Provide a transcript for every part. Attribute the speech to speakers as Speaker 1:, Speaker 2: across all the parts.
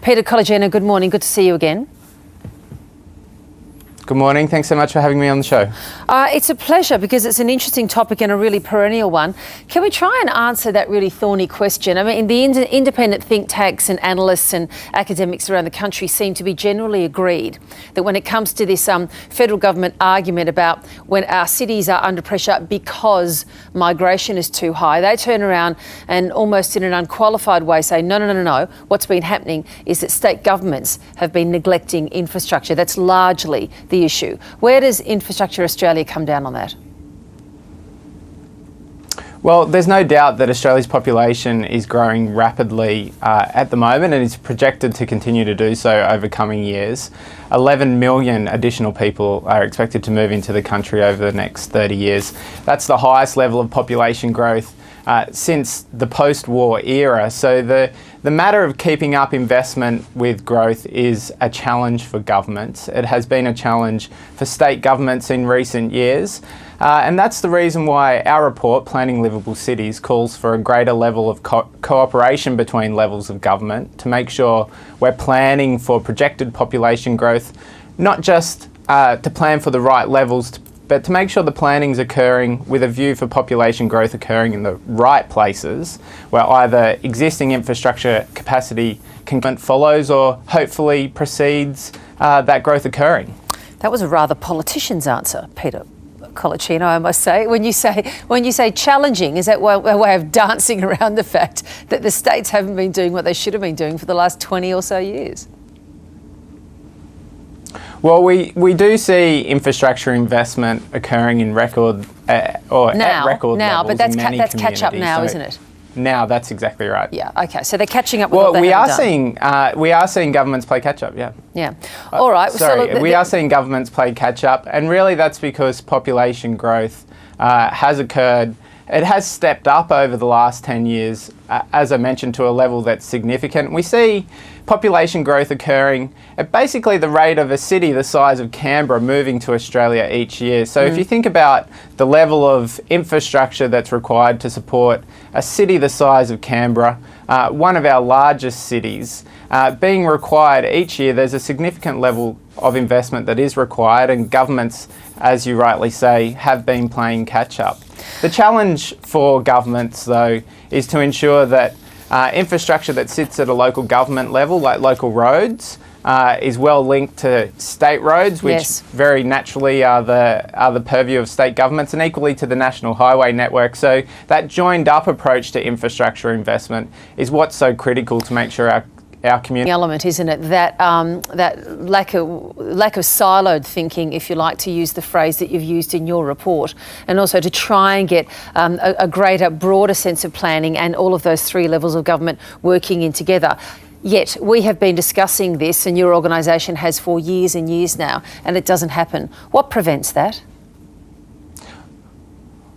Speaker 1: Peter Colligino, good morning. Good to see you again.
Speaker 2: Good morning. Thanks so much for having me on the show.
Speaker 1: It's a pleasure because it's an interesting topic and a really perennial one. Can we try and answer that really thorny question? I mean, the independent think tanks and analysts and academics around the country seem to be generally agreed that when it comes to this federal government argument about when our cities are under pressure because migration is too high, they turn around and almost in an unqualified way say, no. What's been happening is that state governments have been neglecting infrastructure. That's largely the issue. Where does Infrastructure Australia come down on that?
Speaker 2: Well, there's no doubt that Australia's population is growing rapidly at the moment and is projected to continue to do so over coming years. 11 million additional people are expected to move into the country over the next 30 years. That's the highest level of population growth since the post-war era. So the matter of keeping up investment with growth is a challenge for governments. It has been a challenge for state governments in recent years. And that's the reason why our report, Planning Livable Cities, calls for a greater level of cooperation between levels of government to make sure we're planning for projected population growth, not just to plan for the right levels, but to make sure the planning's occurring with a view for population growth occurring in the right places, where either existing infrastructure capacity follows or hopefully precedes that growth occurring.
Speaker 1: That was a rather politician's answer, Peter Colligino, I must say. When you say challenging, is that a way of dancing around the fact that the states haven't been doing what they should have been doing for the last 20 or so years?
Speaker 2: Well, we do see infrastructure investment occurring in record at record levels
Speaker 1: but that's
Speaker 2: in many
Speaker 1: that's catch up now,
Speaker 2: so
Speaker 1: isn't it?
Speaker 2: Now, that's exactly right.
Speaker 1: Yeah. Okay. So they're catching up with what they have done.
Speaker 2: We are seeing governments play catch up. Yeah.
Speaker 1: Yeah. All right.
Speaker 2: We are seeing governments play catch up, and really that's because population growth has occurred. It has stepped up over the last 10 years, as I mentioned, to a level that's significant. We see population growth occurring at basically the rate of a city the size of Canberra moving to Australia each year. So if you think about the level of infrastructure that's required to support a city the size of Canberra, one of our largest cities, being required each year, there's a significant level of investment that is required, and governments, as you rightly say, have been playing catch up. The challenge for governments, though, is to ensure that infrastructure that sits at a local government level, like local roads, is well linked to state roads, which very naturally are the purview of state governments, and equally to the national highway network. So that joined up approach to infrastructure investment is what's so critical to make sure our community
Speaker 1: element, isn't it? That lack of siloed thinking, if you like to use the phrase that you've used in your report, and also to try and get a greater, broader sense of planning and all of those three levels of government working in together. Yet we have been discussing this, and your organisation has for years and years now, and it doesn't happen. What prevents that?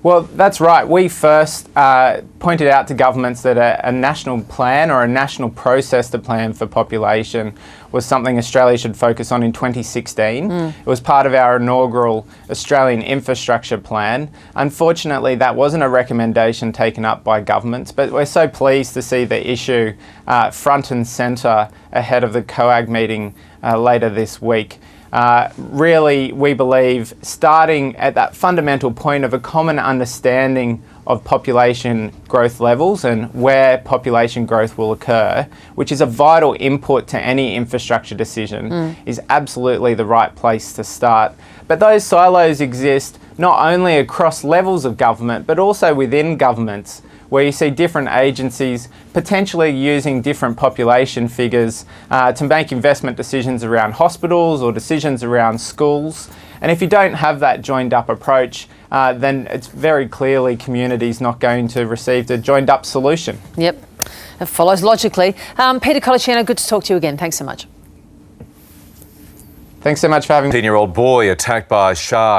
Speaker 2: Well, that's right. We first pointed out to governments that a national plan or a national process to plan for population was something Australia should focus on in 2016. It was part of our inaugural Australian Infrastructure Plan. Unfortunately, that wasn't a recommendation taken up by governments, but we're so pleased to see the issue front and centre ahead of the COAG meeting later this week. Really, we believe, starting at that fundamental point of a common understanding of population growth levels and where population growth will occur, which is a vital input to any infrastructure decision, is absolutely the right place to start. But those silos exist not only across levels of government, but also within governments, where you see different agencies potentially using different population figures to make investment decisions around hospitals or decisions around schools. And if you don't have that joined up approach, then it's very clearly communities not going to receive the joined up solution.
Speaker 1: Yep, it follows logically. Peter Colligino, good to talk to you again. Thanks so much.
Speaker 2: Thanks so much for having me.
Speaker 3: 10-year-old boy attacked by a shark.